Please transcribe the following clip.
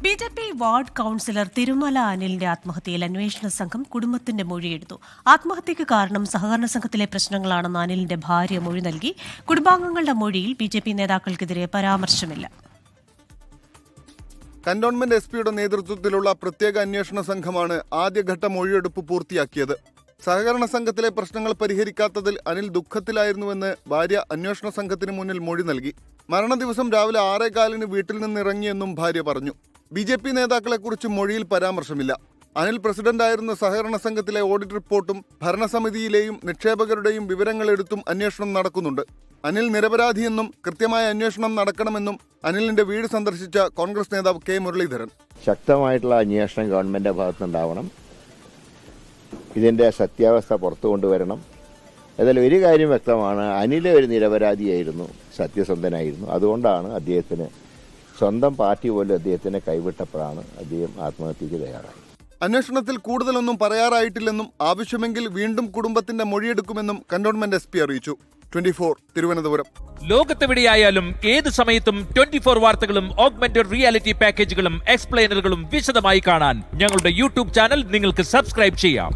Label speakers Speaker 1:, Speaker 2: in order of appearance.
Speaker 1: BJP ward councillor Thirumala അനിലിന്റെ ആത്മഹത്യയിൽ അന്വേഷണ സംഘം കുടുംബത്തിന്റെ മൊഴിയെടുത്തു. ആത്മഹത്യയ്ക്ക് കാരണം സഹകരണ സംഘത്തിലെ പ്രശ്നങ്ങളാണെന്ന് അനിലിന്റെ ഭാര്യ മൊഴി നൽകി. കുടുംബാംഗങ്ങളുടെ മൊഴിയിൽ ബി.ജെ.പി നേതാക്കൾക്കെതിരെ പരാമർശമില്ല.
Speaker 2: കന്റോൺമെന്റ് എസ്.പിയുടെ നേതൃത്വത്തിലുള്ള പ്രത്യേക അന്വേഷണ സംഘമാണ് ആദ്യഘട്ട മൊഴിയെടുപ്പ് പൂർത്തിയാക്കിയത്. സഹകരണ സംഘത്തിലെ പ്രശ്നങ്ങൾ പരിഹരിക്കാത്തതിൽ അനിൽ ദുഃഖത്തിലായിരുന്നുവെന്ന് ഭാര്യ അന്വേഷണ സംഘത്തിന് മുന്നിൽ മൊഴി നൽകി. മരണദിവസം രാവിലെ 6:15 വീട്ടിൽ നിന്നിറങ്ങിയെന്നും ഭാര്യ പറഞ്ഞു. ബി.ജെ.പി നേതാക്കളെക്കുറിച്ച് മൊഴിയിൽ പരാമർശമില്ല. അനിൽ പ്രസിഡന്റായിരുന്ന സഹകരണ സംഘത്തിലെ ഓഡിറ്റ് റിപ്പോർട്ടും ഭരണസമിതിയിലെയും നിക്ഷേപകരുടെയും വിവരങ്ങളെടുത്തും അന്വേഷണം നടക്കുന്നുണ്ട്. അനിൽ നിരപരാധിയെന്നും കൃത്യമായ അന്വേഷണം നടക്കണമെന്നും അനിലിന്റെ വീട് സന്ദർശിച്ച കോൺഗ്രസ് നേതാവ് കെ മുരളീധരൻ.
Speaker 3: ശക്തമായിട്ടുള്ള അന്വേഷണം ഗവൺമെന്റിന്റെ ഭാഗത്തുനിന്നുണ്ടാവണം. ഇതിന്റെ സത്യാവസ്ഥ പുറത്തു കൊണ്ടുവരണം. ഏതായാലും ഒരു കാര്യം വ്യക്തമാണ്, അനിൽ ഒരു നിരപരാധിയായിരുന്നു, സത്യസന്ധനായിരുന്നു. അതുകൊണ്ടാണ് അദ്ദേഹത്തിന് സ്വന്തം പാർട്ടി പോലും അദ്ദേഹത്തിനെ കൈവിട്ടപ്പോഴാണ് അദ്ദേഹം ആത്മഹത്യക്ക് തയ്യാറായത്.
Speaker 2: അന്വേഷണത്തിൽ കൂടുതലൊന്നും പറയാറായിട്ടില്ലെന്നും ആവശ്യമെങ്കിൽ വീണ്ടും കുടുംബത്തിന്റെ മൊഴിയെടുക്കുമെന്നും കന്റോൺമെന്റ് എസ്.പി അറിയിച്ചു. 24 തിരുവനന്തപുരം.
Speaker 4: ലോകത്തെവിടെയായാലും ഏത് സമയത്തും 24 വാർത്തകളും ഓഗ്മെന്റഡ് റിയാലിറ്റി പാക്കേജുകളും എക്സ്പ്ലെയിനറുകളും വിശദമായി കാണാൻ ഞങ്ങളുടെ യൂട്യൂബ് ചാനൽ നിങ്ങൾക്ക് സബ്സ്ക്രൈബ് ചെയ്യാം.